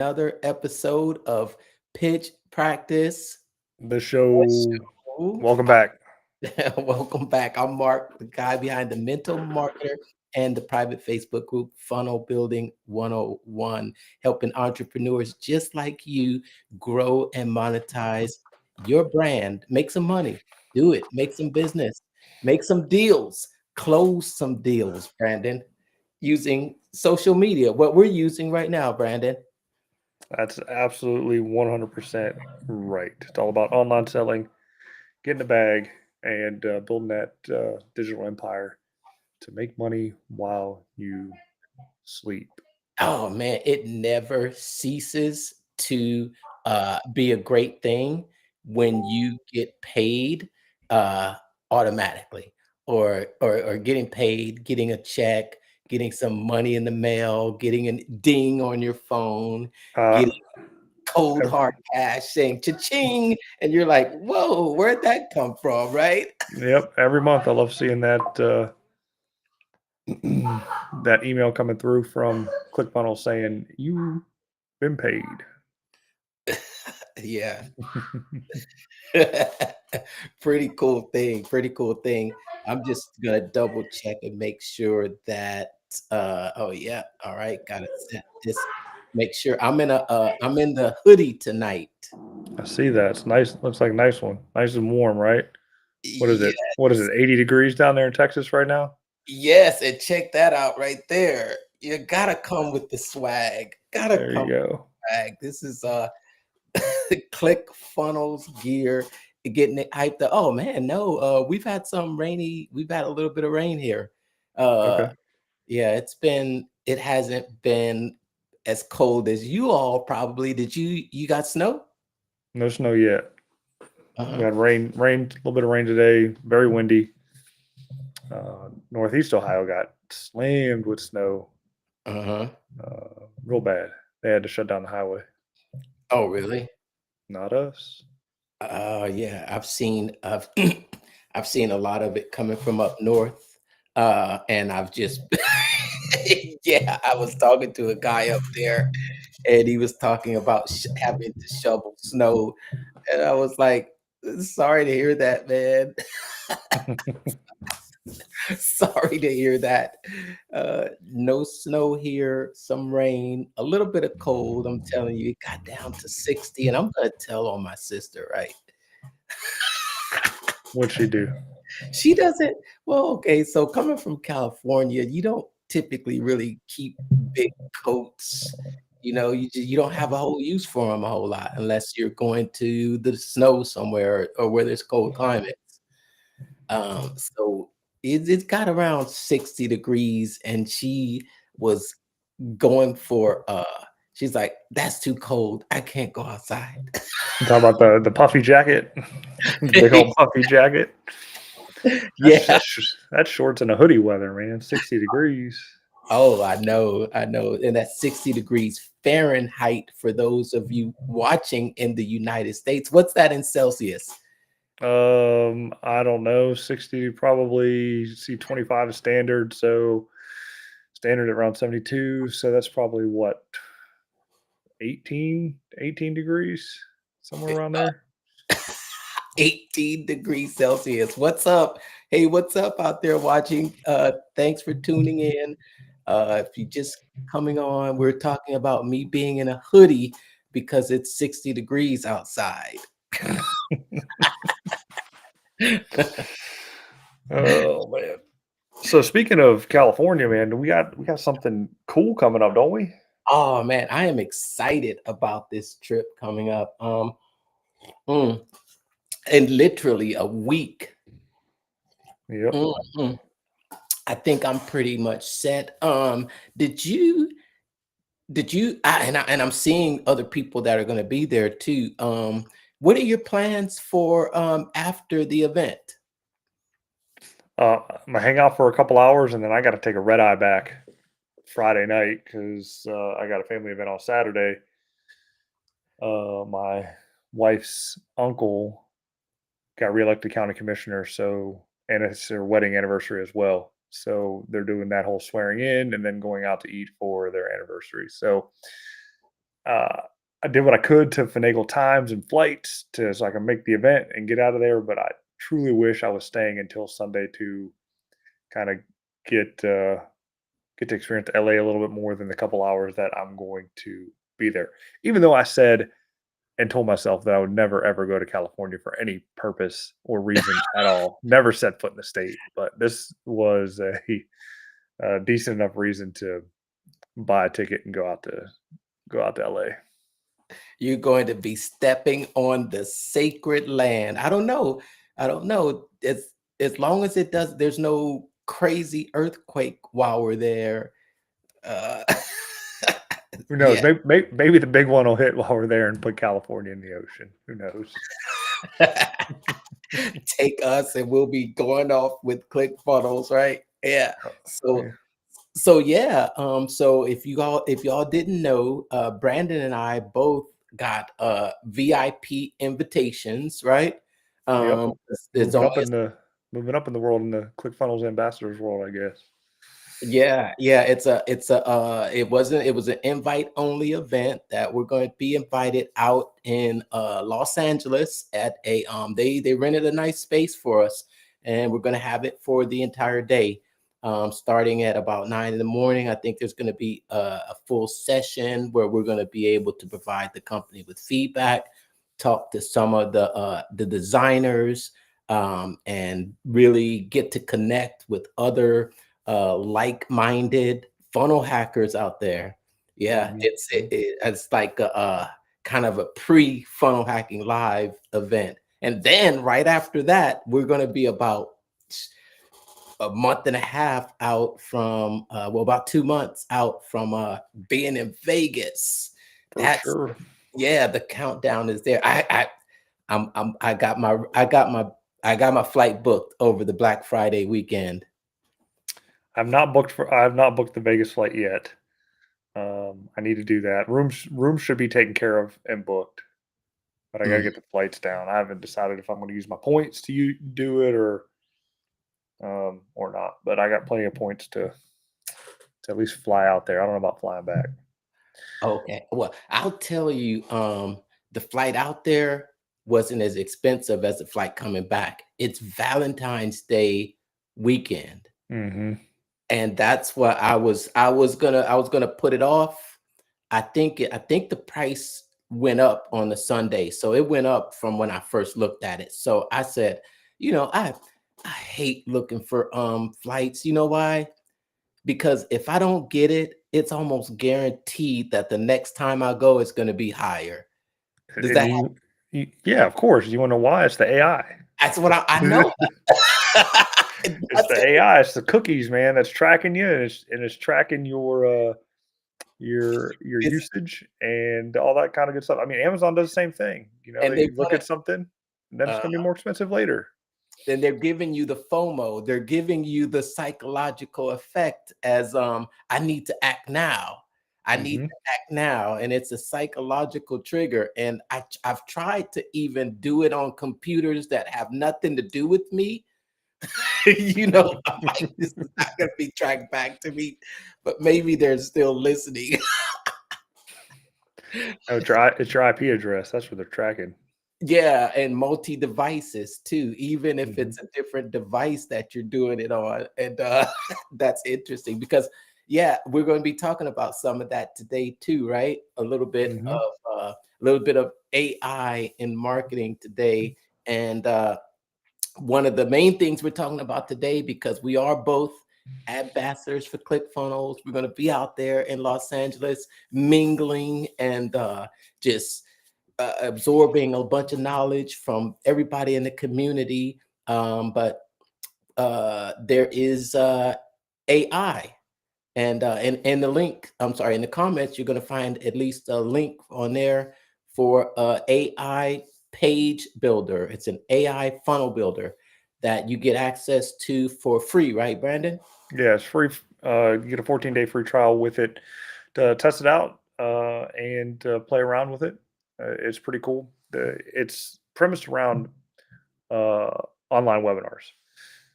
another episode of Pitch Practice. The show. Welcome back. Welcome back. I'm Mark, the guy behind the Mental Marketer and the private Facebook group Funnel Building 101, helping entrepreneurs just like you grow and monetize your brand. Make some money. Do it. Make some business. Make some deals. Close some deals, Brandon, using social media. What we're using right now, Brandon. That's absolutely 100% right. It's all about online selling, getting a bag, and building that digital empire to make money while you sleep. Oh man, it never ceases to be a great thing when you get paid uh, automatically, or getting paid, getting a check, getting some money in the mail, getting a ding on your phone, Uh, getting cold hard cash saying cha-ching, and you're like, "Whoa, where'd that come from?" Right? yep. Every month, I love seeing that that email coming through from ClickFunnels saying you've been paid. Yeah. Pretty cool thing. Pretty cool thing. I'm just gonna double check and make sure that oh yeah, all right, gotta set this. Make sure I'm in the hoodie tonight. I see that. It's nice. Looks like a nice one. Nice and warm, right? What is it? What is Yes, it? 80 degrees down there in Texas right now? yes, and check that out right there. You gotta come with the swag. Gotta There come you with go. the swag. This is Click Funnels gear, getting it hyped up. Oh man, no, we've had a little bit of rain here. Uh Okay. yeah, it hasn't been as cold as you all probably. Did you got snow? No snow yet. We Uh-huh. had rain, a little bit of rain today. Very windy. Northeast Ohio got slammed with snow, Uh-huh. real bad. They had to shut down the highway. Oh, really? Not us. Yeah, I've seen a lot of it coming from up north. And I've just yeah, I was talking to a guy up there and he was talking about having to shovel snow. And I was like, sorry to hear that, man. Sorry to hear that. No snow here, some rain, a little bit of cold. I'm telling you, it got down to 60. And I'm going to tell on my sister, right? What'd she do? She doesn't, well, okay. So coming from California, you don't typically really keep big coats. You don't have a whole use for them a whole lot unless you're going to the snow somewhere or where there's cold climates. So it got around 60 degrees and she was going for she's like, that's too cold. I can't go outside. You talking about the puffy jacket, the big old puffy jacket. Yeah. That's shorts and a hoodie weather, man. 60 degrees. Oh, I know. And that's 60 degrees Fahrenheit for those of you watching in the United States. What's that in Celsius? I don't know. 60 probably. See 25 is standard, so standard at around 72. So that's probably what 18 degrees, somewhere around there. 18 degrees Celsius. What's up? Hey, what's up out there watching? Thanks for tuning in. If you just coming on, we're talking about me being in a hoodie because it's 60 degrees outside. Oh man. So speaking of California, man, we got something cool coming up, don't we? Oh man, I am excited about this trip coming up. Mm, in literally a week. Yep. Mhm. I think I'm pretty much set. Did you and I'm seeing other people that are going to be there too. What are your plans for after the event? I'm gonna hang out for a couple hours, and then I got to take a red eye back Friday night because I got a family event on Saturday. My wife's uncle got reelected county commissioner, so and it's their wedding anniversary as well. So they're doing that whole swearing in and then going out to eat for their anniversary. So uh, I did what I could to finagle times and flights to so I can make the event and get out of there. But I truly wish I was staying until Sunday to kind of get get to experience LA a little bit more than the couple hours that I'm going to be there. Even though I said and told myself that I would never ever go to California for any purpose or reason at all. Never set foot in the state, but this was a decent enough reason to buy a ticket and go out to LA. You're going to be stepping on the sacred land. I don't know. I don't know. It's as long as it does, there's no crazy earthquake while we're there. Uh, Who knows? yeah. Maybe the big one will hit while we're there and put California in the ocean. Who knows? Take us and we'll be going off with ClickFunnels, right? Yeah. Oh, So yeah. yeah, so if y'all didn't know, Brandon and I both got VIP invitations, right? Yep. There's Moving only up in the moving up in the world in the ClickFunnels ambassadors world, I guess. Yeah, yeah, it was an invite only event that we're going to be invited out in Los Angeles at a they rented a nice space for us, and we're going to have it for the entire day. Starting at about 9 in the morning. I think there's going to be a full session where we're going to be able to provide the company with feedback, talk to some of the designers, and really get to connect with other like-minded funnel hackers out there. Yeah, Mhm, mhm. it's like a kind of a pre-funnel hacking live event. And then right after that, we're going to be about a month and a half out from well, about 2 months out from being in Vegas. For That's sure. yeah, the countdown is there. I got my flight booked over the Black Friday weekend. I have not booked the Vegas flight yet. I need to do that. Rooms should be taken care of and booked, but I gotta Mm. get the flights down. I haven't decided if I'm gonna use my points to do it or not. But I got plenty of points to at least fly out there. I don't know about flying back. Okay. Well, I'll tell you, the flight out there wasn't as expensive as the flight coming back. It's Valentine's Day weekend. Hmm. And that's what I was gonna put it off. I think the price went up on the Sunday. So it went up from when I first looked at it. So I said, you know, I hate looking for flights. You know why? Because if I don't get it, it's almost guaranteed that the next time I go, it's going to be higher. Does And that? yeah, of course. You want to know why? It's the AI. That's what I know. It's That's the it. AI. It's the cookies, man. That's tracking you, and it's tracking your It's usage and all that kind of good stuff. I mean, Amazon does the same thing. You know, and they you look want at it. something, and then it's Uh, going to be more expensive later. then they're giving you the FOMO. They're giving you the psychological effect as I need to act now. I need Hmm. to act now, and it's a psychological trigger. And I've tried to even do it on computers that have nothing to do with me. You know, I'm like, this is not gonna be tracked back to me, but maybe they're still listening. Oh, it's your IP address. That's what they're tracking. Yeah, and multi devices too, even if Hmm. it's a different device that you're doing it on. And that's interesting because, yeah, we're going to be talking about some of that today too, right? Hmm. A little bit of AI in marketing today, and one of the main things we're talking about today, because we are both ambassadors for ClickFunnels. We're going to be out there in Los Angeles mingling and just absorbing a bunch of knowledge from everybody in the community. But there is AI. And in the link, I'm sorry, in the comments, you're going to find at least a link on there for AI page builder. It's an AI funnel builder that you get access to for free, right, Brandon? Yeah, it's free. You get a 14-day free trial with it to test it out and play around with it. It's pretty cool. It's premised around uh, online webinars.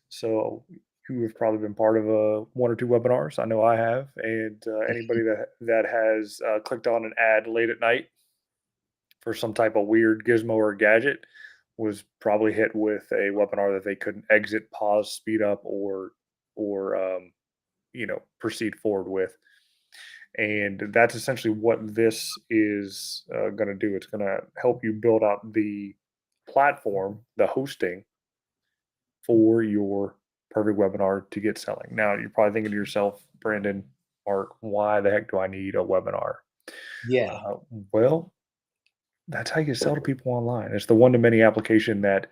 So who have probably been part of one or two webinars. I know I have, and anybody that has clicked on an ad late at night for some type of weird gizmo or gadget was probably hit with a webinar that they couldn't exit, pause, speed up, or proceed forward with. And that's essentially what this is going to do. It's going to help you build out the platform, the hosting for your perfect webinar to get selling. Now, you're probably thinking to yourself, Brandon, Mark, why the heck do I need a webinar? Yeah. Uh, well, that's how you sell to people online. It's the one-to-many application that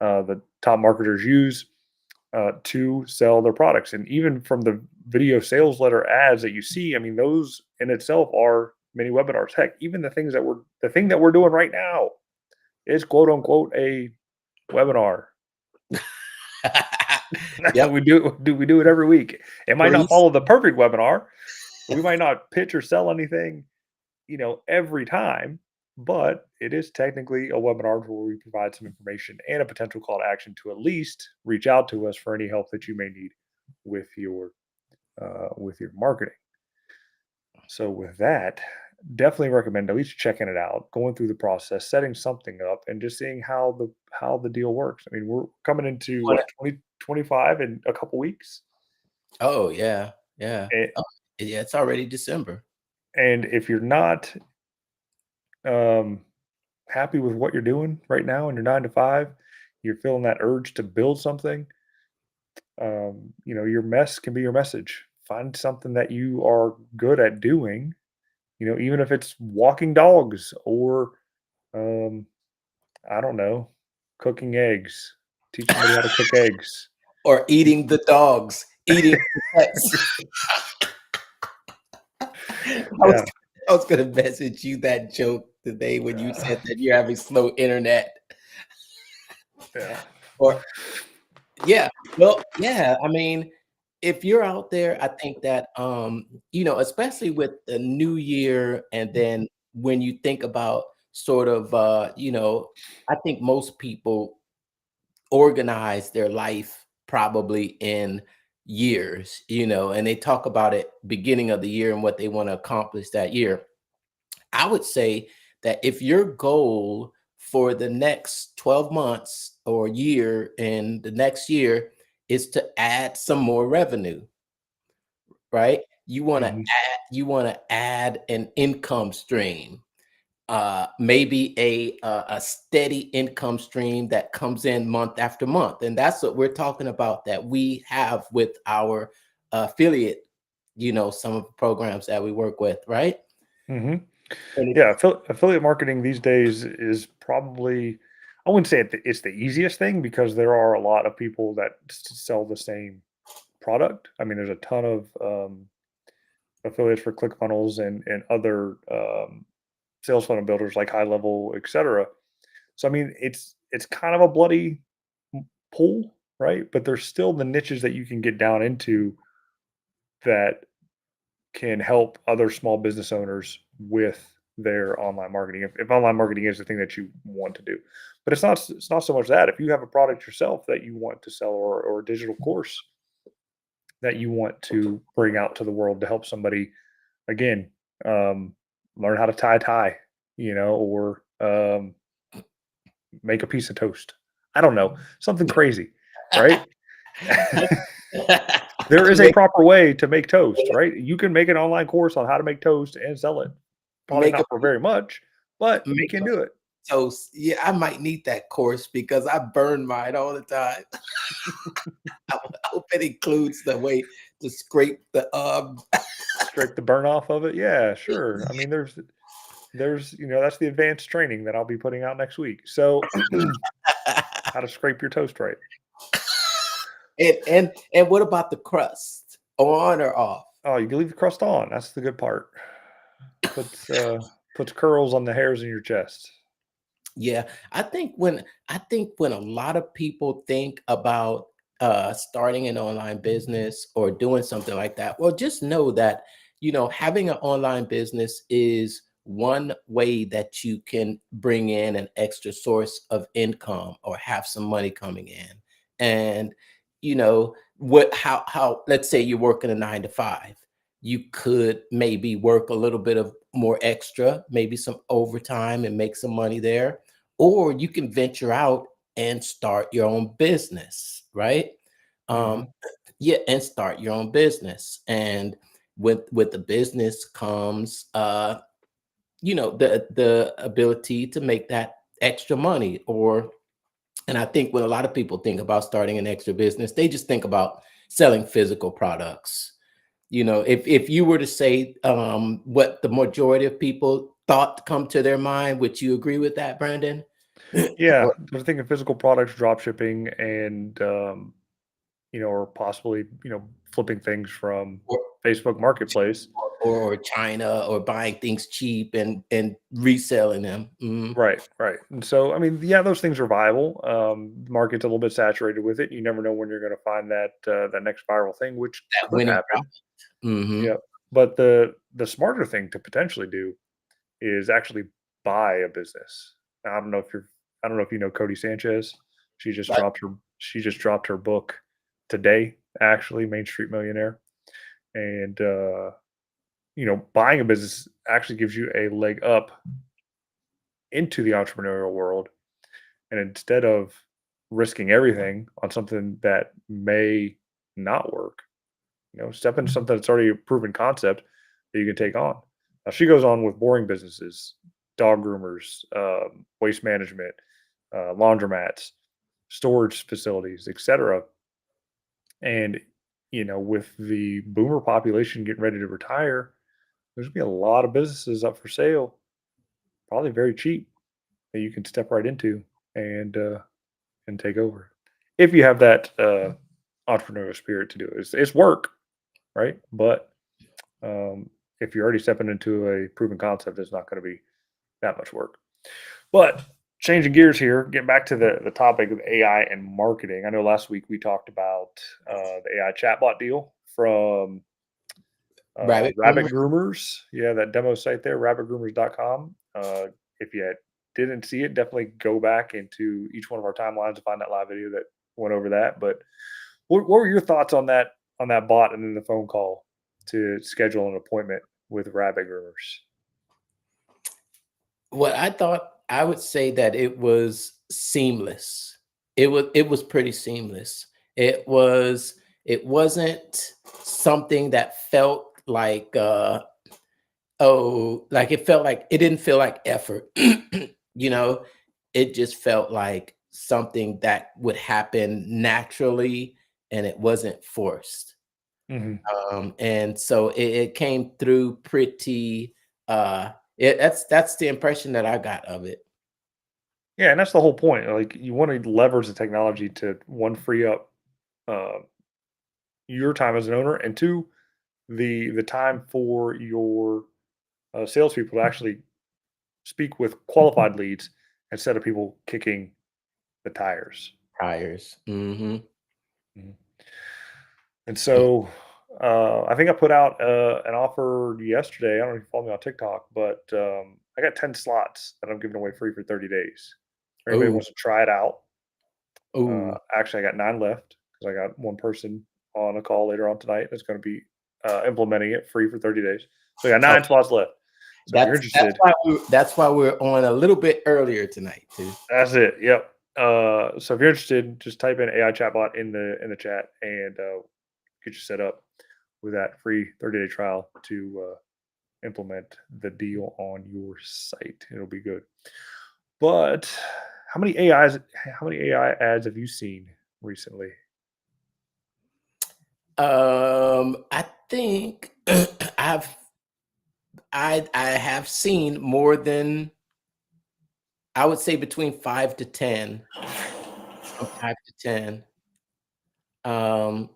the top marketers use to sell their products. And even from the video sales letter ads that you see, I mean, those in itself are mini webinars. Heck, even the thing that we're doing right now is quote unquote a webinar. Yep. we do it every week. It might not Please. follow the perfect webinar. We might not pitch or sell anything, every time, but it is technically a webinar where we provide some information and a potential call to action to at least reach out to us for any help that you may need with your marketing. So with that, definitely recommend at least checking it out, going through the process, setting something up, and just seeing how the deal works. I mean, we're coming into Wanna- what 2025 in a couple weeks, Oh, yeah. Yeah. and, Oh, yeah. It's already December. and if you're not um, happy with what you're doing right now in your 9 to 5, you're feeling that urge to build something. Your mess can be your message. Find something that you are good at doing. Even if it's walking dogs or um, I don't know, cooking eggs. Teach somebody how to cook eggs. Or eating the dogs, eating the pets. I was Yeah, I was gonna message you that joke today when you yeah, said that you're having slow internet. yeah. Or yeah, well, yeah, I mean, if you're out there, I think that, especially with the new year, and then when you think about sort of, I think most people organize their life probably in years, and they talk about it beginning of the year and what they want to accomplish that year. I would say that if your goal for the next 12 months or year and the next year is to add some more revenue, right? Mhm, You want to add an income stream, maybe a steady income stream that comes in month after month, and that's what we're talking about that we have with our affiliate, some of the programs that we work with, right? mhm. And Yeah, affiliate marketing these days is probably, I wouldn't say it's the easiest thing because there are a lot of people that sell the same product. I mean, there's a ton of affiliates for ClickFunnels and other sales funnel builders like High Level, etc. So I mean, it's kind of a bloody pool, right? But there's still the niches that you can get down into that can help other small business owners with their online marketing. If online marketing is the thing that you want to do, but it's not so much that. If you have a product yourself that you want to sell, or a digital course that you want to bring out to the world to help somebody, again, um, learn how to tie a tie, or make a piece of toast. I don't know, something crazy, right? There is a make proper way to make toast, right? You can make an online course on how to make toast and sell it. Probably make a not for very much, but you make can a do it. toast. Yeah, I might need that course because I burn mine all the time. I hope it includes the way to scrape the Scrape the burn off of it. Yeah, sure. I mean, that's the advanced training that I'll be putting out next week. So how to scrape your toast right. and what about the crust? On or off? Oh, you can leave the crust on. That's the good part. Puts puts curls on the hairs in your chest. Yeah, I think when a lot of people think about starting an online business or doing something like that, well, just know that having an online business is one way that you can bring in an extra source of income or have some money coming in, and you know how let's say you're working a 9 to 5, you could maybe work a little bit of more extra, maybe some overtime and make some money there, or you can venture out and start your own business, right? um Mhm. yeah, and start your own business. And with the business comes the ability to make that extra money. Or And I think when a lot of people think about starting an extra business, they just think about selling physical products. If you were to say what the majority of people thought come to their mind, would you agree with that, Brandon? Yeah, or, they're thinking physical products, drop shipping, and or possibly flipping things from or Facebook Marketplace. or China, or buying things cheap and reselling them. Right, right. And so, I mean, yeah, those things are viable. The market's a little bit saturated with it. You never know when you're going to find that next viral thing, which That could winning happen. product. Yeah, but the smarter thing to potentially do is actually buy a business. Now, I don't know if you know Cody Sanchez. She just dropped her book today, actually, Main Street Millionaire. And buying a business actually gives you a leg up into the entrepreneurial world. And instead of risking everything on something that may not work, step into something that's already a proven concept that you can take on. Now she goes on with boring businesses, dog groomers, waste management, laundromats, storage facilities, etc. And with the boomer population getting ready to retire, there's gonna be a lot of businesses up for sale, probably very cheap, that you can step right into and take over if you have that entrepreneurial spirit to do it. It's work, right? But if you're already stepping into a proven concept, it's not going to be that much work. But changing gears here, getting back to the topic of AI and marketing. I know last week we talked about the AI chatbot deal from Rabbit Rabbit groomer. Groomers. Yeah, that demo site there, rabbitgroomers.com. If you didn't see it, definitely go back into each one of our timelines to find that live video that went over that. But what were your thoughts on that bot and then the phone call to schedule an appointment with Rabbit Groomers? What I thought, I would say that it was seamless. It was pretty seamless. It wasn't something that felt like like it felt like it didn't feel like effort. you know, it just felt like something that would happen naturally, and it wasn't forced. Hmm. And so it came through pretty that's the impression that I got of it. Yeah, and that's the whole point. Like you want to leverage the technology to one free up uh, your time as an owner, and two the time for your salespeople to actually speak with qualified leads instead of people kicking the tires. Tires. Mhm. And so I think I put out an offer yesterday. I don't know if you follow me on TikTok, but I got 10 slots that I'm giving away free for 30 days. If anybody Oh, wants to try it out, oh. actually, I got 9 left because I got one person on a call later on tonight that's going to be implementing it free for 30 days. So I got Oh, 9 spots left. So if you're interested, that's why we're on a little bit earlier tonight too. that's it. Yep. So if you're interested, just type in AI chatbot in the chat and get you set up with that free 30-day trial to implement the deal on your site. It'll be good. But how many AI ads have you seen recently? I think I've I have seen more than, I would say, between 5 to 10, from 5 to 10. Um,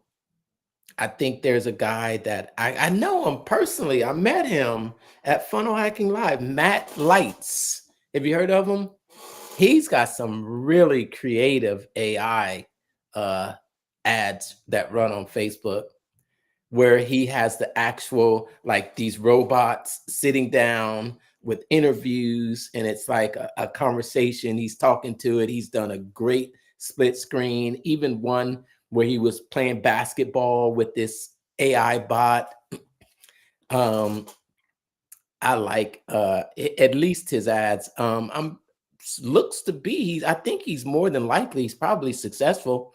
I think there's a guy that I know him personally. I met him at Funnel Hacking Live, Matt Lights. Have you heard of him? He's got some really creative AI uh, ads that run on Facebook, where he has the actual, like, these robots sitting down with interviews, and it's like a conversation. He's talking to it. He's done a great split screen, even one where he was playing basketball with this AI bot. Um, I like at least his ads. I'm looks to be I think he's more than likely he's probably successful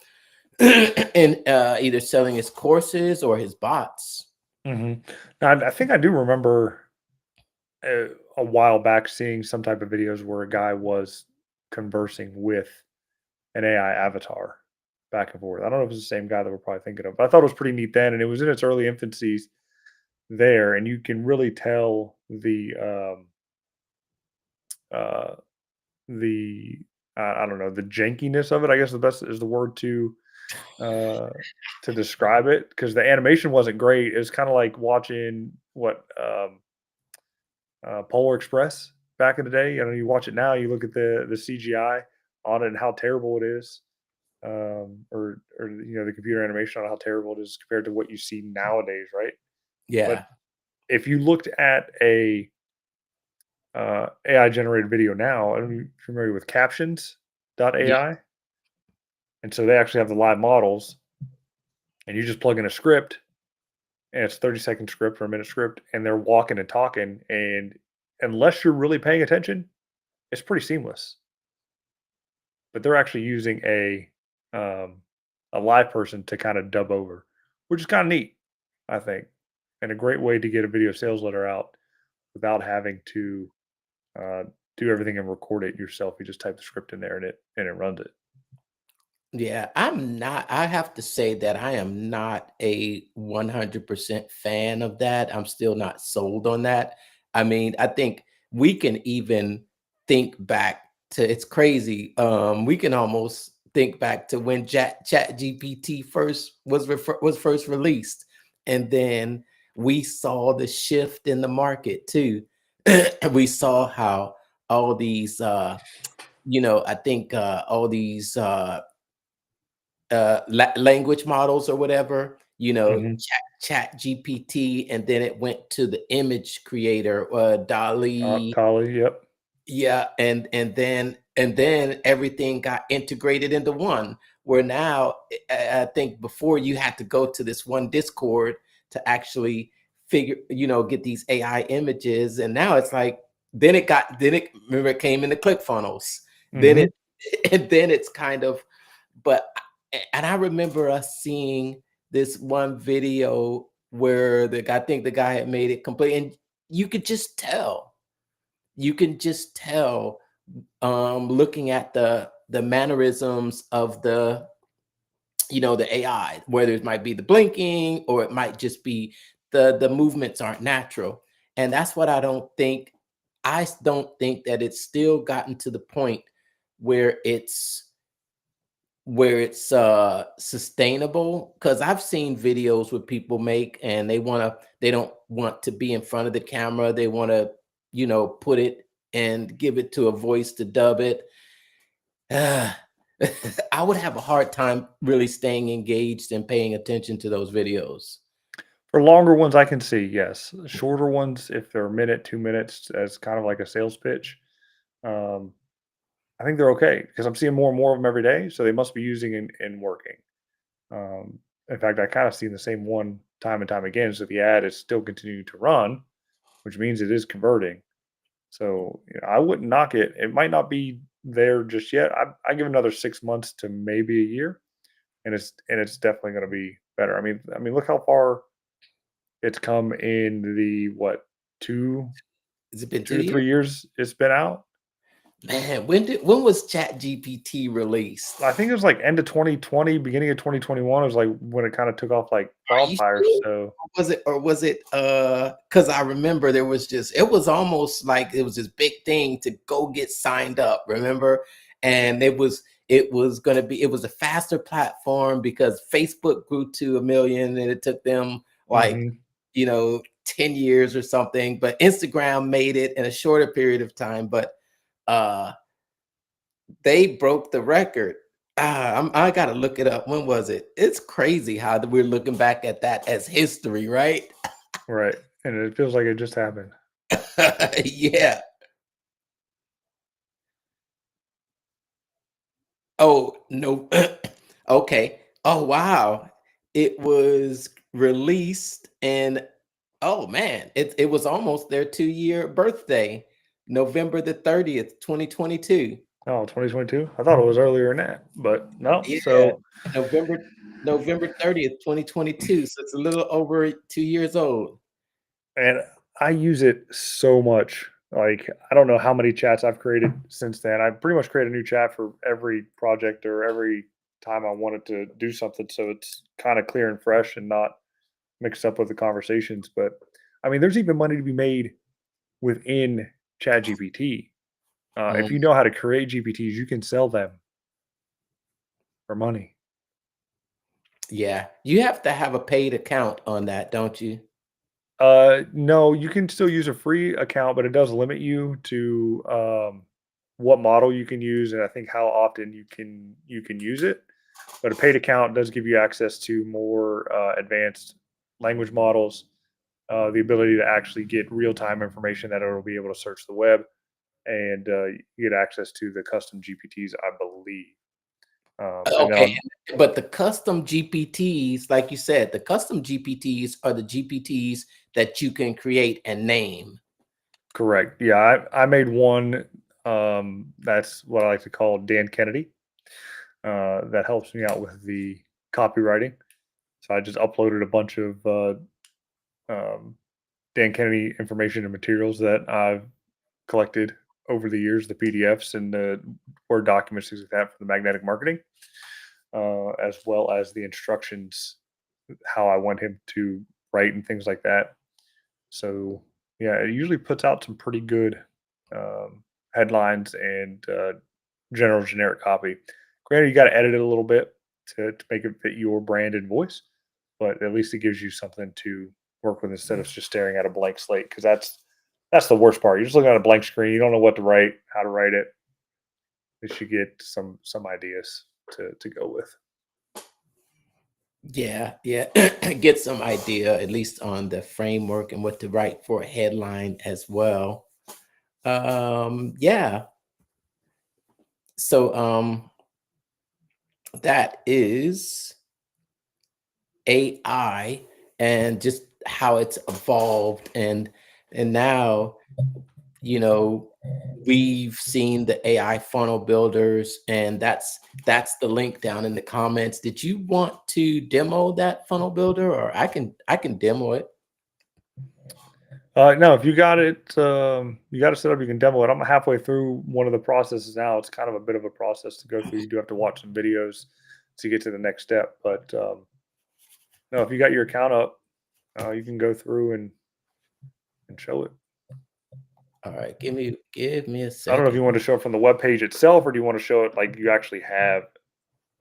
in either selling his courses or his bots. Now, I think I do remember a while back seeing some type of videos where a guy was conversing with an AI avatar back and forth. I don't know if it's the same guy that we're probably thinking of, but I thought it was pretty neat then, and it was in its early infancies there, and you can really tell uh, the I don't know, the jankiness of it. I guess the best is the word uh, to describe it, because the animation wasn't great. It was kind of like watching Polar Express back in the day. You know, you watch it now, you look at the CGI on it and how terrible it is, or the computer animation on how terrible it is compared to what you see nowadays, right? But Yeah, if you looked at a AI generated video now, I don't know if you're familiar with Captions yeah, AI, and so they actually have the live models, and you just plug in a script, and it's 30-second script or a minute script, and they're walking and talking, and unless you're really paying attention, it's pretty seamless. But they're actually using um, a live person to kind of dub over, which is kind of neat, I think, and a great way to get a video sales letter out without having to uh, do everything and record it yourself. You just type the script in there, and it runs it. yeah. I have to say that I am not a 100% fan of that. I'm still not sold on that. I mean, I think we can even think back to it's crazy. We can almost think back to when Chat GPT was first released, and then we saw the shift in the market too. We saw how all these I think all these language models or whatever, Hmm. chat GPT, and then it went to the image creator, Dolly. Tali, yep. Yeah, and then everything got integrated into one. Where now, I think before you had to go to this one Discord to actually get these AI images, and now it's like then it remember it came into ClickFunnels, then Hmm. it and then it's kind of, but and I remember us seeing this one video where I think the guy had made it complete, and you could just tell you can just tell, looking at the mannerisms of the AI, whether it might be the blinking or it might just be the movements aren't natural. And that's what I don't think that it's still gotten to the point where it's sustainable, because I've seen videos where people make and they don't want to be in front of the camera. They want to put it and give it to a voice to dub it. Ah, I would have a hard time really staying engaged and paying attention to those videos. For longer ones, I can see, yes. Shorter ones, if they're a minute, 2 minutes, as kind of like a sales pitch, um, I think they're okay because I'm seeing more and more of them every day. So they must be using and working. Um, in fact, I kind of seen the same one time and time again. So the ad is still continuing to run, which means it is converting. So I wouldn't knock it. It might not be there just yet. I give another 6 months to maybe a year, and it's definitely going to be better. I mean, look how far it's come in the what two Has it been two two to years? 3 years it's been out. Man, when was Chat GPT released? I think it was like end of 2020, beginning of 2021 was like when it kind of took off like Are you wildfire. sure? So Or was it because I remember it was almost like it was this big thing to go get signed up, remember? And it was a faster platform because Facebook grew to 1 million and it took them like, mhm. 10 years or something, but Instagram made it in a shorter period of time, but uh they broke the record. I gotta look it up. When was it? It's crazy how we're looking back at that as history, right? Right, and it feels like it just happened. Yeah. Oh, no. Okay. Oh, wow. It was released and oh man, it was almost their 2-year birthday, November the 30th, 2022. Oh, 2022. I thought it was earlier than that, but no. Yeah, So, November November 30th, 2022, so it's a little over 2 years old. and I use it so much. Like, I don't know how many chats I've created since then. I pretty much create a new chat for every project or every time I wanted to do something. So it's kind of clear and fresh and not mixed up with the conversations. But I mean, there's even money to be made within ChatGPT. If you Mm, know how to create GPTs, you can sell them for money. yeah, you have to have a paid account on that, don't you? No, you can still use a free account, but it does limit you to what model you can use, and I think how often you can use it. But a paid account does give you access to more advanced language models, the ability to actually get real time information that it'll be able to search the web, and you get access to the custom GPTs, I believe. And then Okay, on but the custom GPTs, like you said, the custom GPTs are the GPTs that you can create and name. correct, yeah, I made one. That's what I like to call Dan Kennedy. That helps me out with the copywriting. So I just uploaded a bunch of um, Dan Kennedy information and materials that I've collected over the years, the PDFs and the Word documents, things like that for the magnetic marketing, as well as the instructions, how I want him to write and things like that. So yeah, it usually puts out some pretty good um, headlines and general generic copy. Granted, you got to edit it a little bit to make it fit your brand and voice, but at least it gives you something to work with instead of just staring at a blank slate. Because that's the worst part. You're just looking at a blank screen. You don't know what to write, how to write it. You should get some ideas to go with. Yeah, yeah. Get some idea, at least on the framework and what to write for a headline as well. Yeah. So that is AI and just how it's evolved and now, you know, we've seen the AI funnel builders and that's the link down in the comments. Did you want to demo that funnel builder or I can demo it? No, if you got it set up. You can demo it. I'm halfway through one of the processes now. It's kind of a bit of a process to go through. You do have to watch some videos to get to the next step. But no, if you got your account up, you can go through and show it. All right, give me a I don't know if second. you want to show it from the web page itself, or do you want to show it like you actually have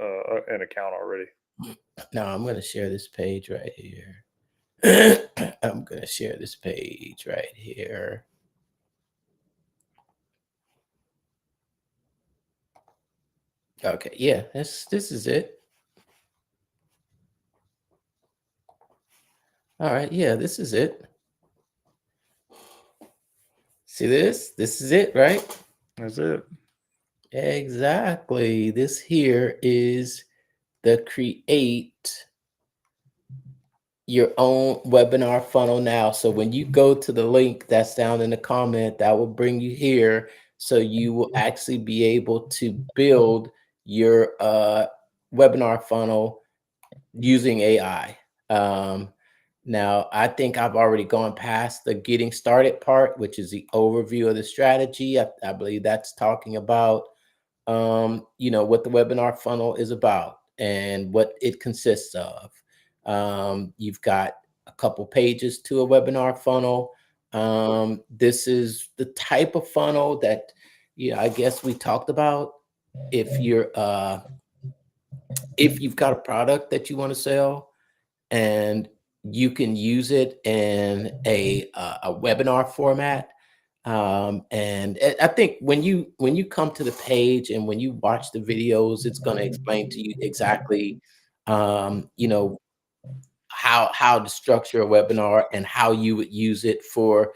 an account already? Now I'm going to share this page right here. I'm going to share this page right here. Okay, yeah, this is it. All right, yeah, this is it. See this? This is it, right? That's it. Exactly. This here is the create your own webinar funnel now. So when you go to the link that's down in the comment, that will bring you here. So you will actually be able to build your webinar funnel using AI. Now, I think I've already gone past the getting started part, which is the overview of the strategy. I believe that's talking about what the webinar funnel is about and what it consists of. You've got a couple pages to a webinar funnel. This is the type of funnel that, I guess we talked about. If you've got a product that you want to sell and you can use it in a webinar format. And I think when you come to the page and when you watch the videos, it's going to explain to you exactly, you know, how to structure a webinar and how you would use it for,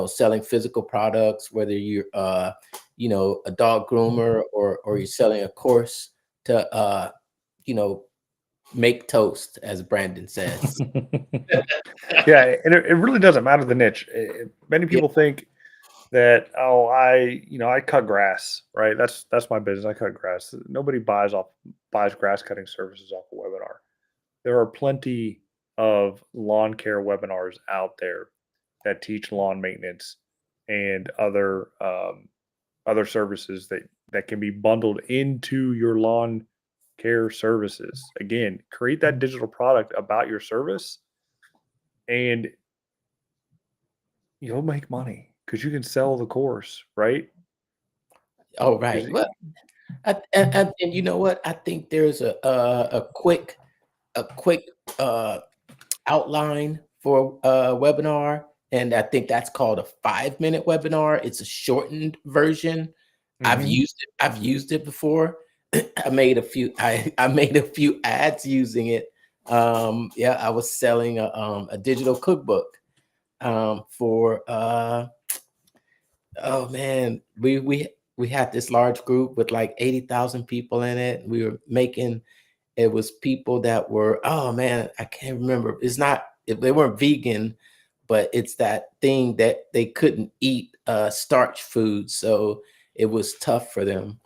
selling physical products, whether you're, a dog groomer or you're selling a course to, you know, make toast, as Brandon says. Yeah, and it really doesn't matter the niche. Many Yeah. people think that, oh, I cut grass, right? That's my business. I cut grass. Nobody buys grass cutting services off a webinar. There are plenty of lawn care webinars out there that teach lawn maintenance and other services that can be bundled into your lawn care services. Again, create that digital product about your service, and you'll make money because you can sell the course, right? Oh, right. 'Cause Well, and you know what? I think there's a quick uh, outline for a webinar, and I think that's called a 5-minute webinar. It's a shortened version. Mhm. I've used it before. I made a few ads using it. Yeah, I was selling a digital cookbook for oh man, we had this large group with like 80,000 people in it. We were making it was people that were, oh man, I can't remember. It's not, they weren't vegan, but it's that thing that they couldn't eat starch food. So it was tough for them.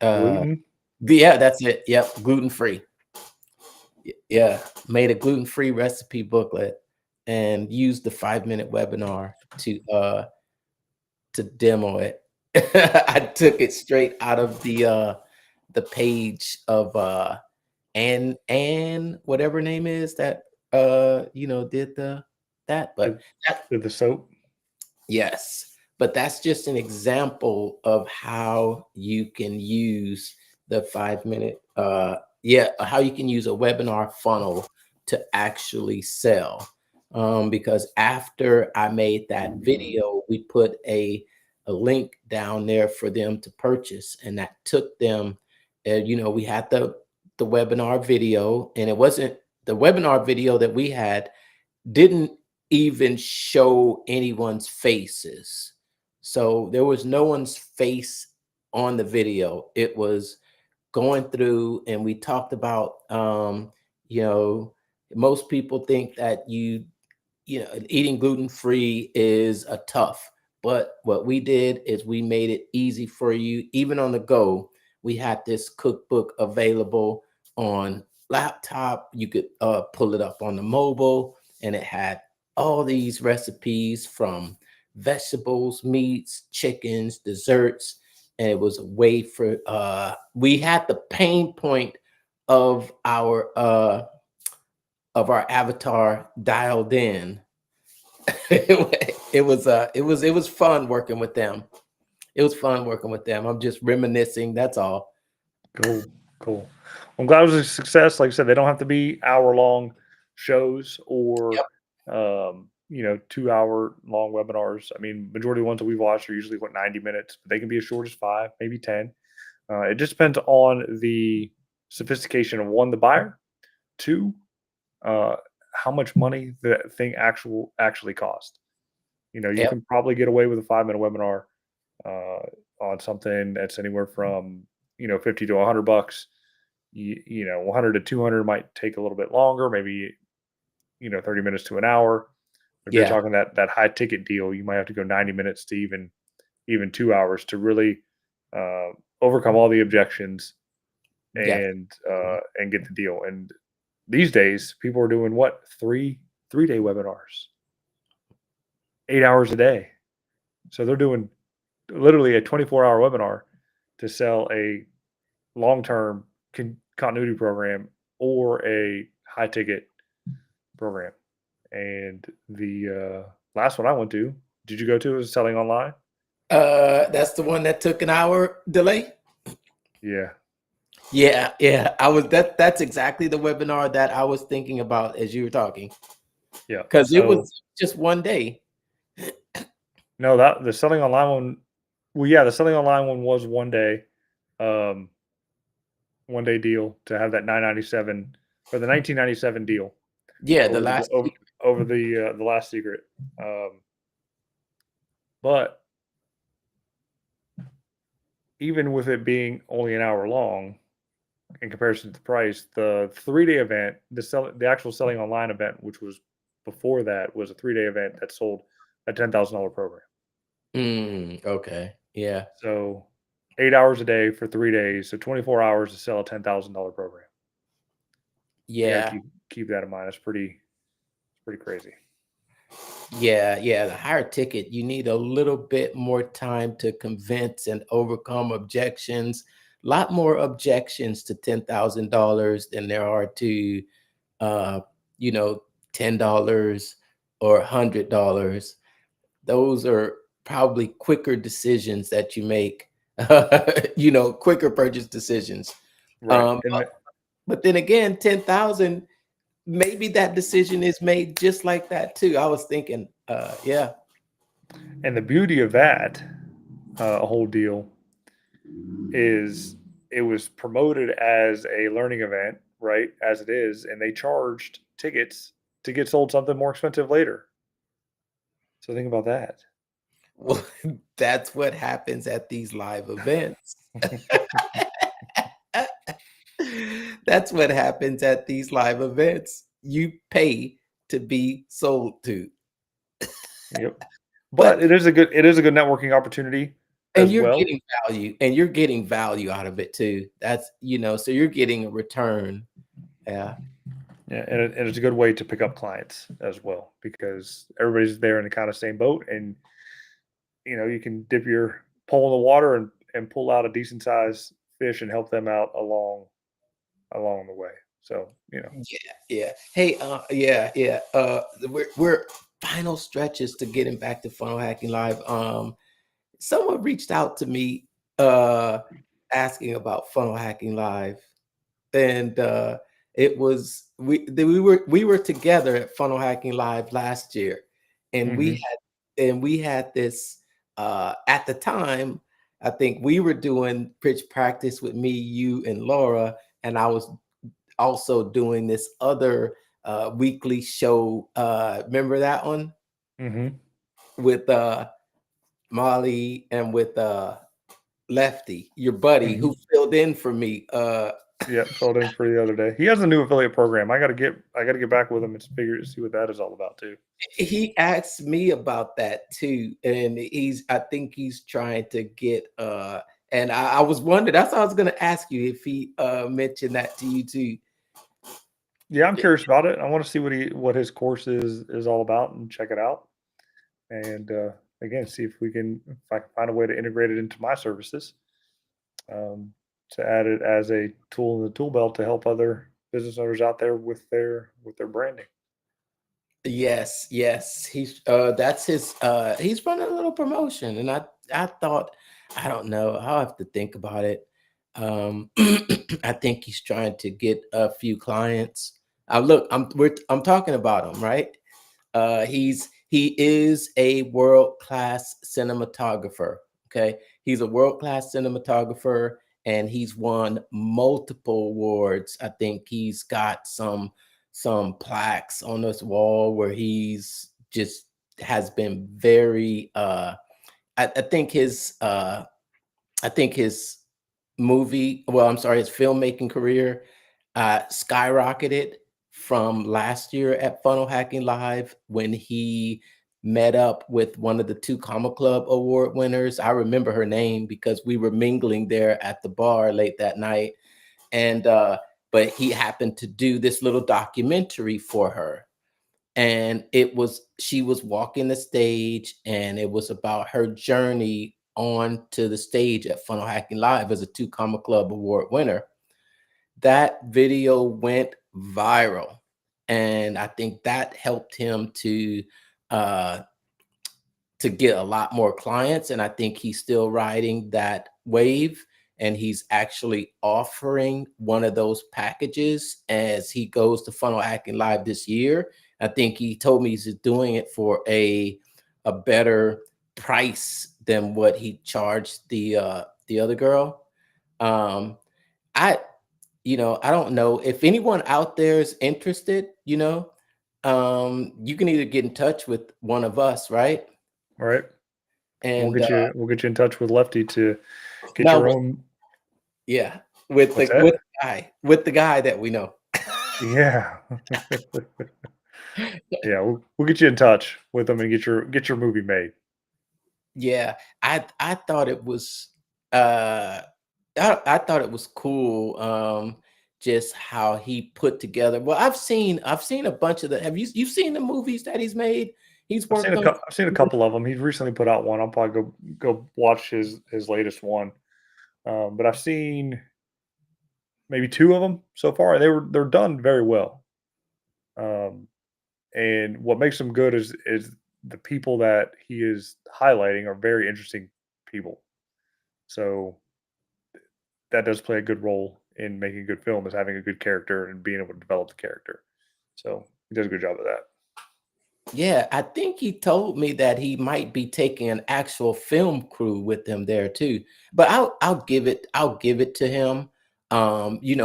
Uh, Gluten. yeah, that's it. Yep, gluten free. Yeah, made a gluten free recipe booklet and used the 5-minute webinar to demo it. I took it straight out of the page of and whatever her name is that did that. But Did that did the soap. yes, but that's just an example of how you can use the 5-minute how you can use a webinar funnel to actually sell. Because after I made that video, we put a link down there for them to purchase, and that took them we had the webinar video, and it wasn't the webinar video that we had didn't even show anyone's faces. So there was no one's face on the video. It was going through, and we talked about you know, most people think that eating gluten free is a tough. But what we did is we made it easy for you, even on the go. We had this cookbook available on laptop. You could pull it up on the mobile, and it had all these recipes from vegetables, meats, chickens, desserts, and it was a way for we had the pain point of our avatar dialed in. It was fun working with them. It was fun working with them. I'm just reminiscing. That's all. Cool, cool. I'm glad it was a success. Like I said, they don't have to be hour-long shows or, Yep. 2-hour long webinars. I mean, majority of the ones that we've watched are usually, 90 minutes, but they can be as short as 5, maybe 10. It just depends on the sophistication of, 1, the buyer, 2, uh, how much money the thing actually cost. You Yep. can probably get away with a 5-minute webinar uh, on something that's anywhere from 50 to $100. 100 to 200 might take a little bit longer, maybe 30 minutes to an hour. If you're Yeah. talking that high ticket deal, you might have to go 90 minutes to even 2 hours to really uh, overcome all the objections Yep. and get the deal. And these days, people are doing what, 3 day webinars, 8 hours a day. So they're doing literally a 24-hour webinar to sell a long-term continuity program or a high ticket program. And the last one I went to, did you go to, was selling online? That's the one that took an hour delay. Yeah, Yeah, yeah. That's exactly the webinar that I was thinking about as you were talking. yeah. Because it So was just one day. no, that the selling online one, well, yeah, the selling online one was um, 1 day deal to have that 997 or the 1997 deal Yeah, the over the last over the last secret. Um, but even with it being only an hour long, in comparison to the price. The 3-day event, the actual selling online event, which was before that, was a 3-day event that sold a $10,000 program. Okay. Yeah. So 8 hours a day for 3 days, so 24 hours to sell a $10,000 program. You got to Yeah. keep that in mind. It's pretty crazy. Yeah, yeah, the higher ticket, you need a little bit more time to convince and overcome objections. A lot more objections to $10,000 than there are to, uh, you know, $10 or $100. Those are probably quicker decisions that you make, quicker purchase decisions. Right. Um, And but then again, 10,000, maybe that decision is made just like that too. I was thinking, yeah. the beauty of that whole deal is it was promoted as a learning event, right? As it is, and they charged tickets to get sold something more expensive later. So think about that. Well, that's what happens at these live events. That's what happens at these live events. You pay to be sold to. Yep. But But it is a good networking opportunity and as you're well. getting value, and you're getting value out of it too. That's, so you're getting a return. Yeah. Yeah, and it's a good way to pick up clients as well because everybody's there in the kind of same boat, and you can dip your pole in the water and pull out a decent sized fish and help them out along the way. So Yeah, yeah. Hey, yeah, yeah. We're final stretches to getting back to funnel hacking live. Someone reached out to me asking about funnel hacking live, and it was we were together at funnel hacking live last year, and we hmm had this at the time. I think we were doing pitch practice with me, you, and Laura, and I was also doing this other weekly show. Remember that one hmm with Molly and with Lefty, your buddy hmm who filled in for me. yeah, filled in for the other day. He has a new affiliate program. I gotta get back with him and see what that is all about too. He asked me about that too, and I think he's trying to get and I was wondering, that's what I was gonna ask you if he mentioned that to you too. Yeah, I'm curious about it. I want to see what his course is all about and check it out. And again, see if I can find a way to integrate it into my services, um, to add it as a tool in the tool belt to help other business owners out there with their branding. Yes, yes. That's his he's running a little promotion, and I thought, I don't know, I'll have to think about it. I think he's trying to get a few clients. Look, I'm talking about him, right? He is a world-class cinematographer. Okay. He's a world-class cinematographer, and he's won multiple awards. I think he's got some plaques on this wall where he's just has been very I think his I'm sorry, his filmmaking career skyrocketed from last year at Funnel Hacking Live when he met up with one of the two Comma Club award winners. I remember her name because we were mingling there at the bar late that night. And but he happened to do this little documentary for her, and she was walking the stage, and it was about her journey on to the stage at Funnel Hacking Live as a two Comma Club award winner. That video went viral, and I think that helped him uh, to get a lot more clients. And I think he's still riding that wave, and he's actually offering one of those packages as he goes to Funnel Hacking Live this year. I think he told me he's doing it for a better price than what he charged the other girl. Um, I I don't know if anyone out there is interested. You can either get in touch with one of us, right? All right, we'll And get you we'll get you in touch with Lefty to get no, your own. yeah. with What's the that? with the guy that we know. Yeah. Yeah, we'll get you in touch with them and get your movie made. Yeah, I thought it was, uh, I thought it was cool, just how he put together. Well, I've seen a bunch of the. You've seen the movies that he's made? He's worked on. I've seen a couple of them. He's recently put out one. I'll probably go watch his latest one. But I've seen maybe 2 of them so far. They're done very well. Um, and what makes them good is the people that he is highlighting are very interesting people. So that does play a good role in making a good film, is having a good character and being able to develop the character. So he does a good job of that. Yeah, I think he told me that he might be taking an actual film crew with him there too. But I'll give it to him.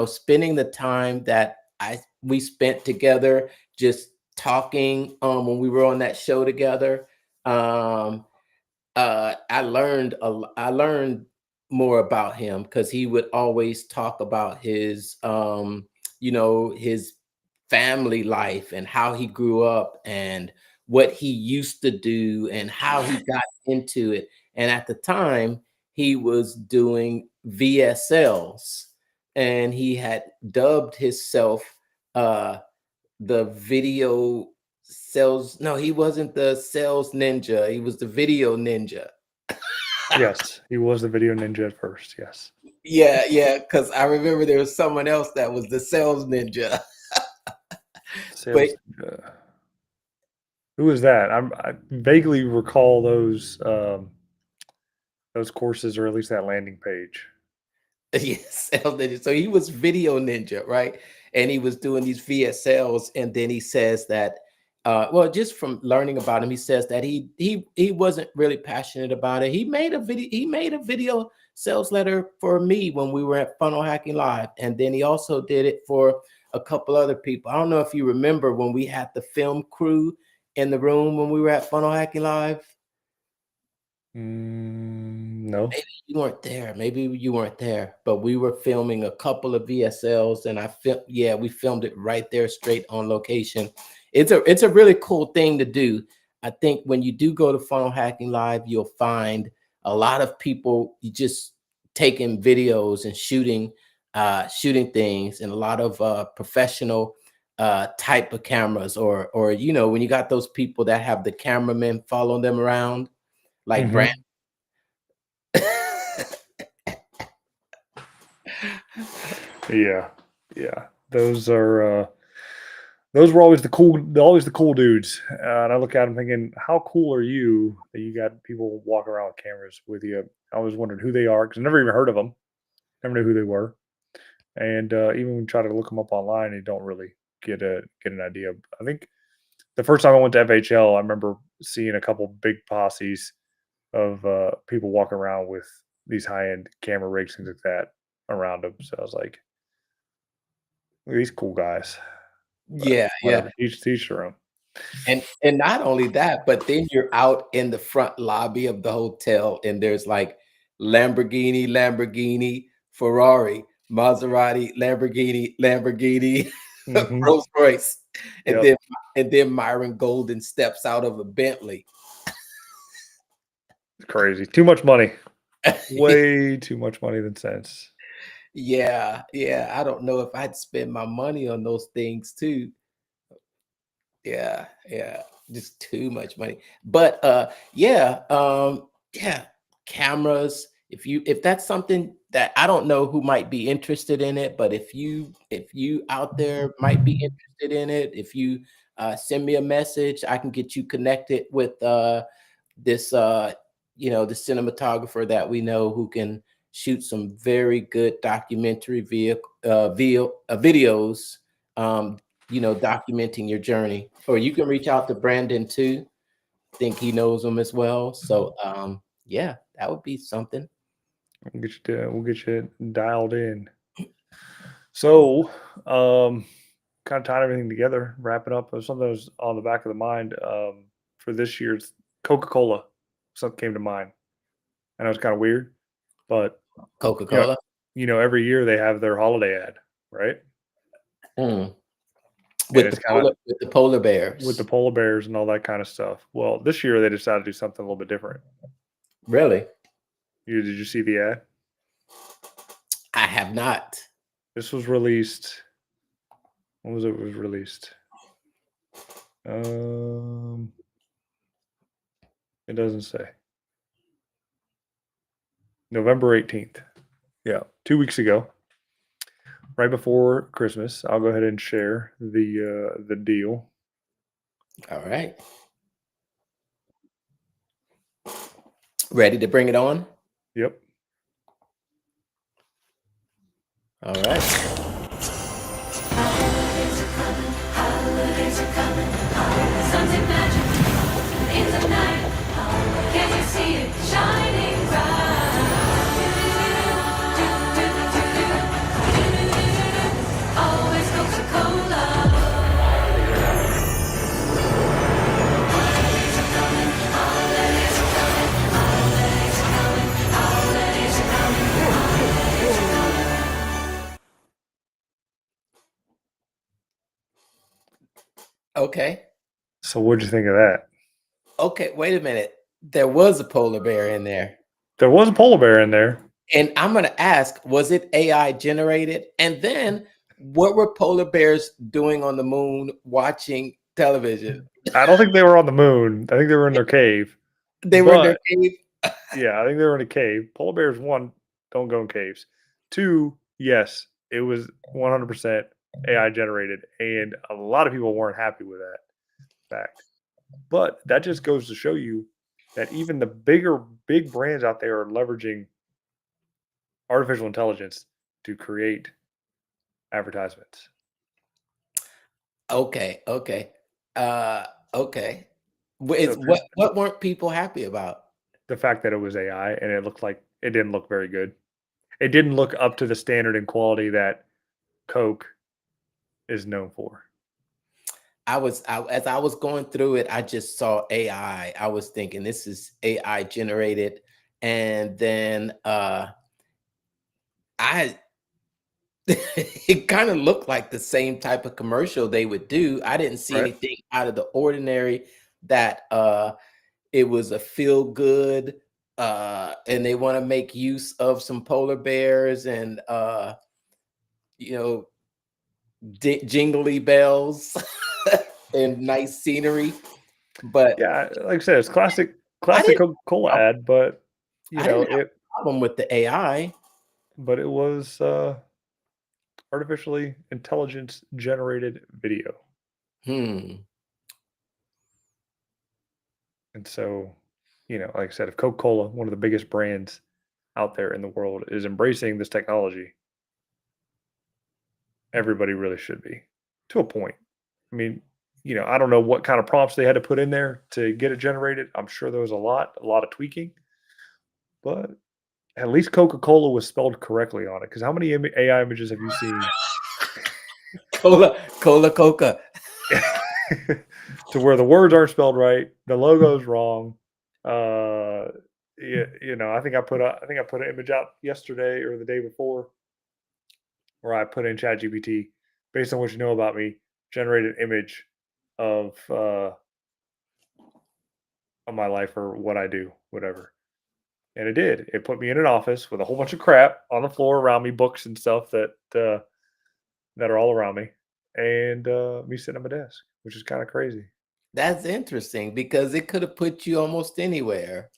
Spending the time that I we spent together just talking when we were on that show together. Um I learned more about him because he would always talk about his family life and how he grew up and what he used to do and how he got into it. And at the time, he was doing VSLs and he had dubbed himself uh the video sales. No, he wasn't the sales ninja. He was the video ninja. Yes, he was the video ninja at first. Yes, Yeah, yeah, because I remember there was someone else that was the sales ninja. But sales. Who is that? I vaguely recall those courses, or at least that landing page. yes, sales ninja. So he was video ninja, right? And he was doing these VSLs, and then he says that, well, just from learning about him, he says that he wasn't really passionate about it. He made a video sales letter for me when we were at Funnel Hacking Live, and then he also did it for a couple other people. I don't know if you remember when we had the film crew in the room when we were at Funnel Hacking Live. No. Maybe you weren't there, but we were filming a couple of VSLs, and we filmed it right there, straight on location. It's a really cool thing to do. I think when you do go to Funnel Hacking Live, you'll find a lot of people just taking videos and shooting things, and a lot of professional type of cameras, or when you got those people that have the cameramen following them around, like Brand. Hmm. Yeah, yeah. Those were always the cool dudes. And I look at them thinking, how cool are you that you got people walking around with cameras with you? I always wondered who they are because I never even heard of them. Never knew who they were. And even when you try to look them up online, you don't really get an idea. I think the first time I went to FHL, I remember seeing a couple big posses of people walking around with these high end camera rigs, things like that around them. So I was like, look at these cool guys. But Yeah, yeah. whatever, teach their own. And not only that, but then you're out in the front lobby of the hotel and there's like Lamborghini, Ferrari, Maserati, Lamborghini, Hmm. Rolls Royce. And Yep, then and then Myron Golden steps out of a Bentley. it's crazy. Too much money. Way too much money than sense. Yeah, yeah. I don't know if I'd spend my money on those things too. Yeah, yeah, just too much money. But yeah, cameras. If that's something that I don't know who might be interested in it, but if you out there might be interested in it, if you send me a message, I can get you connected with this the cinematographer that we know who can shoot some very good documentary videos, documenting your journey. Or you can reach out to Brandon too. Think he knows him as well. So yeah, that would be something. We'll get you dialed in. So, kind of tying everything together, wrapping up. Something that was on the back of the mind for this year's Coca-Cola. Something came to mind. I know it's kind of weird, but you know, Coca-Cola. every year they have their holiday ad, right? Mm. And it's kind of With the polar with the bears. polar bears and all that kind of stuff. Well, this year they decided to do something a little bit different. Really? Did you see the ad? I have not. This was released. When was it was released? Um, it doesn't say. November 18th. Yeah, 2 weeks ago, right before Christmas. I'll go ahead and share the deal. All right. Ready to bring it on? Yep. All right. Holidays are coming, holidays are coming, something magic in the night. Can you see it shining bright? Always Coca-Cola. Holidays are coming, holidays are coming, holidays are coming, holidays are coming, holidays are coming. Okay. So what'd you think of that? Okay. Wait a minute. There was a polar bear in there. There was a polar bear in there. And I'm going to ask, was it AI generated? And then what were polar bears doing on the moon watching television? I don't think they were on the moon. I think they were in their cave. They were in their But cave. yeah, I think they were in a cave. Polar bears, one, don't go in caves. Two, yes, it was 100% AI generated, and a lot of people weren't happy with that fact. But that just goes to show you that even the big brands out there are leveraging artificial intelligence to create advertisements. Okay. Okay. Uh, okay. So Is what weren't people happy about? the fact that it was AI and it looked like it didn't look very good. It didn't look up to the standard and quality that Coke is known for. As I was going through it, I just saw AI. I was thinking this is AI generated. And then I it kind of looked like the same type of commercial they would do. I didn't see Right? anything out of the ordinary that it was a feel good and they want to make use of some polar bears and you know jingly bells and nice scenery. But Yeah, like I said, it's I classic didn't Coca-Cola ad, but I didn't have it a problem with the AI. but it was artificially intelligence generated video. Hmm. And so, like I said, if Coca-Cola, one of the biggest brands out there in the world, is embracing this technology, everybody really should be to a point. I mean, I don't know what kind of prompts they had to put in there to get it generated. I'm sure there was a lot of tweaking, but at least Coca-Cola was spelled correctly on it. Because how many AI images have you seen Cola Coca. to where the words aren't spelled right, the logo's wrong? Yeah, I think I put an image out yesterday or the day before where I put in ChatGPT based on what you know about me, generate an image of my life or what I do, whatever. And it did. It put me in an office with a whole bunch of crap on the floor around me, books and stuff that are all around me, and me sitting at my desk, which is kind of crazy. That's interesting because it could have put you almost anywhere.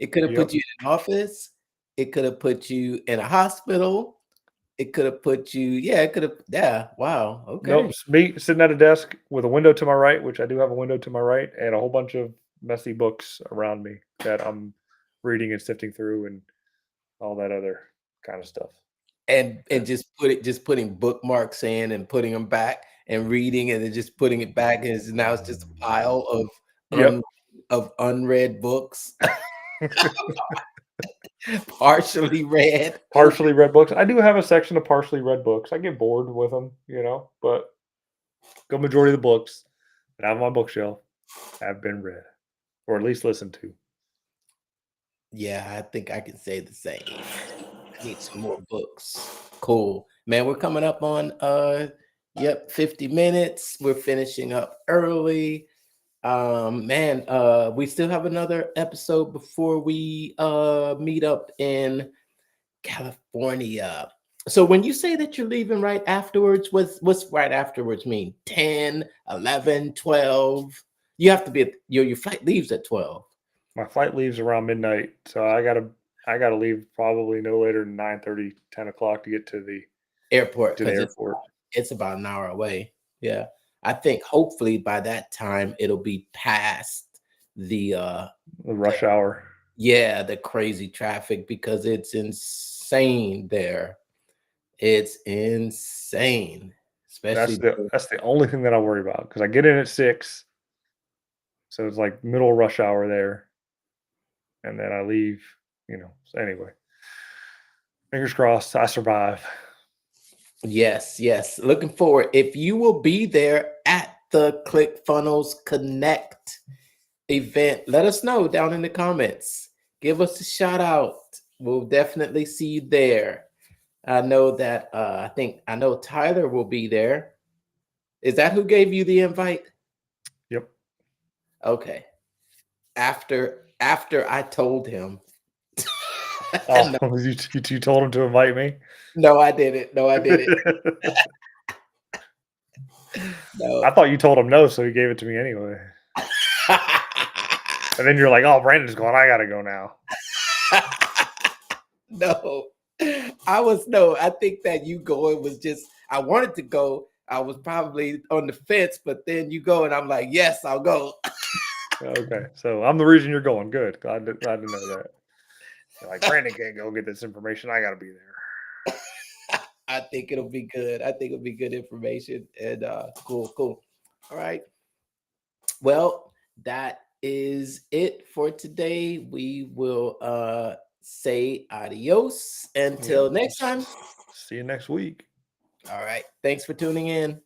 It could have Yep. put you in an office. It could have put you in a hospital. It could have put you, yeah, it could have, yeah, wow, Nope. okay. Me sitting at a desk with a window to my right, which I do have a window to my right, and a whole bunch of messy books around me that I'm reading and sifting through and all that other kind of stuff. And just putting bookmarks in and putting them back and reading and then just putting it back and now it's just a pile of Yep. unread books, partially read. Okay. Partially read books. I do have a section of partially read books. I get bored with them, but the majority of the books that I have on my bookshelf have been read or at least listened to. Yeah, I think I can say the same. Need some more books. Cool. Man, we're coming up on 50 minutes. We're finishing up early. Man, we still have another episode before we meet up in California. So when you say that you're leaving right afterwards, what's right afterwards mean? 10, 11, 12? You have to be your flight leaves at 12. My flight leaves around midnight, so I gotta leave probably no later than 9:30, 10 o'clock to get to the Airport, because airport. it's about an hour away. Yeah. I think hopefully by that time it'll be past the rush hour. Yeah, the crazy traffic, because it's insane there. It's insane. Especially That's the only thing that I worry about, because I get in at 6, so it's like middle rush hour there, and then I leave. So anyway, fingers crossed I survive. Yes, yes. Looking forward. If you will be there at the ClickFunnels Connect event, let us know down in the comments. Give us a shout out. We'll definitely see you there. I know that I know Tyler will be there. Is that who gave you the invite? Yep. Okay. After I told him. Oh, you told him to invite me? No, I didn't. No, I didn't. No. I thought you told him no, so he gave it to me anyway. And then you're like, "Oh, Brandon's going. I gotta go now." No, I think that you going was just, I wanted to go. I was probably on the fence, but then you go and I'm like, yes, I'll go. Okay, so I'm the reason you're going. Good. Glad to know that. You're like, Brandon can't go get this information. I gotta be there. I think it'll be good. I think it'll be good information, and cool. All right. Well, that is it for today. We will say adios until next time. See you next week. All right. Thanks for tuning in.